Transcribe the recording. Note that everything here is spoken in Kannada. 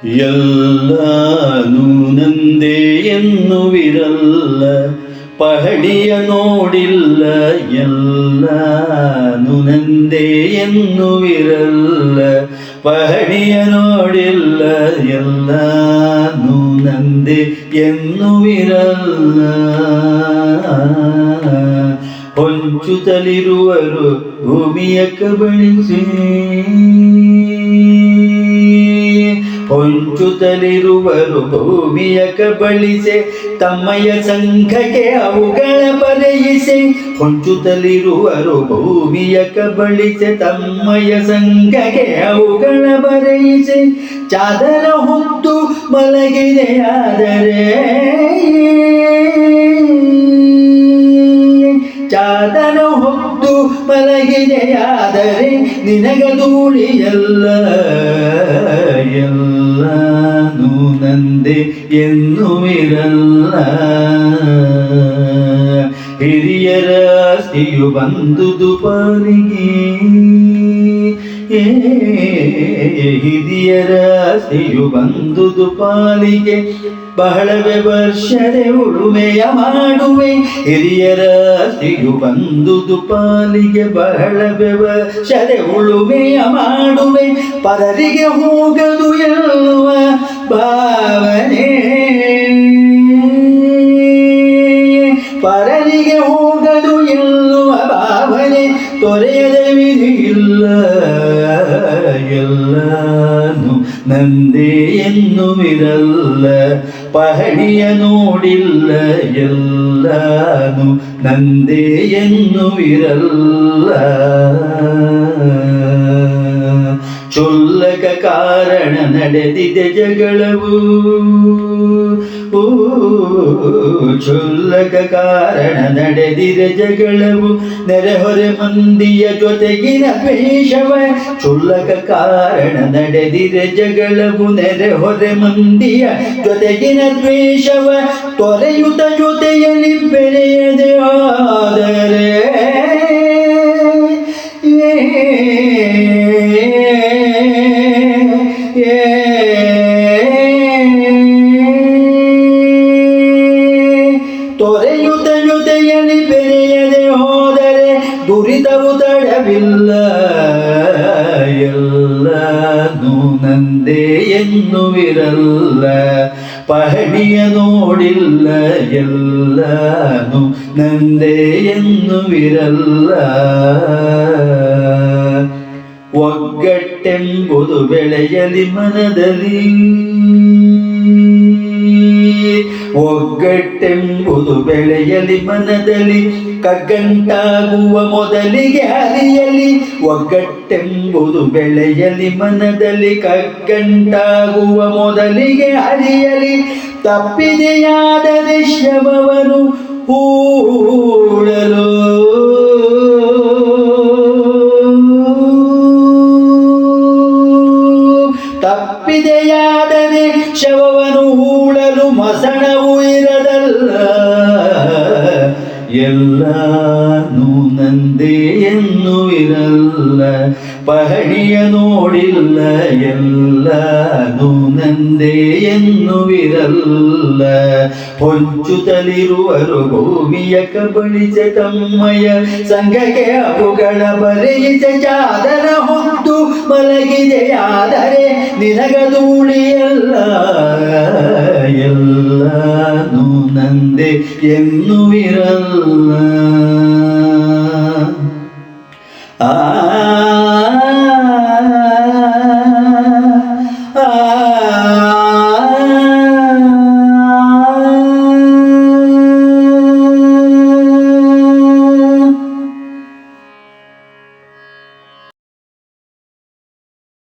ಎಲ್ಲಾನು ನಂದೇ ಎನ್ನುವಿರಲ್ಲ, ಪಹಡಿಯ ನೋಡಿಲ್ಲ. ಎಲ್ಲಾನು ನಂದೇ ಎನ್ನುವಿರಲ್ಲ, ಪಹಡಿಯ ನೋಡಿಲ್ಲ. ಎಲ್ಲಾನು ನಂದೇ ಎನ್ನುವಿರಲ್ಲ. ಹೊಂಚುತ್ತಲಿರುವರು ಭೂಮಿಯ ಕಬಳಿಸಿ, ಹೊಂಚುತ್ತಲಿರುವರು ಭೂಮಿಯ ಕಬಳಿಸೆ, ತಮ್ಮಯ ಸಂಘಕ್ಕೆ ಅವುಗಳ ಬರೆಯಿಸೆ. ಹೊಂಚುತ್ತಲಿರುವರು ಭೂಮಿಯ ಕಬಳಿಸೆ, ತಮ್ಮಯ ಸಂಘಕ್ಕೆ ಅವುಗಳ ಬರೆಯಿಸೆ. ಚಾದರ ಹೊತ್ತು ಮಲಗಿದೆಯಾದರೆ, ಚಾದರ ಹೊತ್ತು ಮಲಗಿದೆಯಾದರೆ ನಿನಗದೂಳಿಯಲ್ಲ. ಎಲ್ಲಾನು ನಂದೇ ಎನ್ನುವಿರಲ್ಲ. ಹಿರಿಯರ ಆಸ್ತಿಯು ಬಂದುದು ಪಾಲಿಗೆ, ಹಿರಿಯರ ಆಸ್ತಿಯು ಬಂದುದು ಪಾಲಿಗೆ. ಬಹಳವೇ ವರ್ಷದೆ ಉಳುಮೆಯ ಮಾಡುವೆ, ಹಿರಿಯರ ಆಸ್ತಿಯು ಬಂದುದು ಪಾಲಿಗೆ. ಬಹಳವೇ ವರ್ಷದೆ ಉಳುಮೆಯ ಮಾಡುವೆ, ಪರರಿಗೆ ಹೋಗದು ಎನ್ನುವ ಭಾವನೆ, ಪರರಿಗೆ ಹೋಗದು ಎನ್ನುವ ಭಾವನೆ ತೊರೆಯದ ವಿಧಿಯಿಲ್ಲ. ಎಲ್ಲಾನು ನಂದೇ ಎನ್ನುವಿರಲ್ಲ, ಪಹಣಿಯ ನೋಡಿಲ್ಲ. ಎಲ್ಲಾನು ನಂದೇ ಎನ್ನುವಿರಲ್ಲ. ಚೊಲ್ಲಕ ಕಾರಣ ನಡೆದಿದೆ ಜಗಳವು, ಚೊಲ್ಲಕ ಕಾರಣ ನಡೆದಿದೆ ಜಗಳವು. ನೆರೆಹೊರೆ ಮಂದಿಯ ಜೊತೆಗಿನ ದ್ವೇಷವ, ಚೊಲ್ಲಕ ಕಾರಣ ನಡೆದಿದೆ ಜಗಳವು. ನೆರೆಹೊರೆ ಮಂದಿಯ ಜೊತೆಗಿನ ದ್ವೇಷವ, ತೊರೆಯುತ್ತ ಜೊತೆಯಲ್ಲಿ ಬೆರೆಯದೆ ಆದರೆ ತೊರೆಯುತ್ತ ಜೊತೆಯಲ್ಲಿ ಬೆರೆಯದೆ ಹೋದರೆ ದುರಿತವು ತಡವಿಲ್ಲ. ಎಲ್ಲಾನು ನಂದೇ ಎನ್ನುವಿರಲ್ಲ, ಪಹಣಿಯ ನೋಡಿಲ್ಲ. ಎಲ್ಲಾನು ನಂದೇ ಎನ್ನುವಿರಲ್ಲ. ಒಗ್ಗಟ್ಟೆಂಬುದು ಬೆಳೆಯಲಿ ಮನದಲ್ಲಿ, ಒಗ್ಗಟ್ಟೆಂಬುದು ಬೆಳೆಯಲಿ ಮನದಲ್ಲಿ. ಕಗ್ಗಂಟಾಗುವ ಮೊದಲಿಗೆ ಹರಿಯಲಿ, ಒಗ್ಗಟ್ಟೆಂಬುದು ಬೆಳೆಯಲಿ ಮನದಲ್ಲಿ. ಕಗ್ಗಂಟಾಗುವ ಮೊದಲಿಗೆ ಹರಿಯಲಿ. ತಪ್ಪಿದೆಯಾದರೆ ಶ್ರಮವನ್ನು ಹೂಳಲು, ತಪ್ಪಿದೆಯಾದರೆ ಶವವನ್ನು ಹೂಳಲು ಮಸಣವು ಇರದಲ್ಲ. ಎಲ್ಲಾನು ನಂದೇ ಎನ್ನುವಿರಲ್ಲ, ಪಹಣಿಯ ನೋಡಿಲ್ಲ. ಎಲ್ಲಾನು ನಂದೇ ಎನ್ನುವಿರಲ್ಲ. ಹೊಂಚುತ್ತಲಿರುವರು ಭೂಮಿಯ ಕಬಳಿಸೆ, ತಮ್ಮಯ ಸಂಘಕ್ಕೆ ಅವುಗಳ ಬರೆಯಿಸೆ. ಚಾದರ ಹೊತ್ತು ಮಲಗಿದೆಯಾದರೆ ನಿನಗದೂಳಿಯಲ್ಲ. ಎಲ್ಲಾನು ನಂದೇ ಎನ್ನುವಿರಲ್ಲ.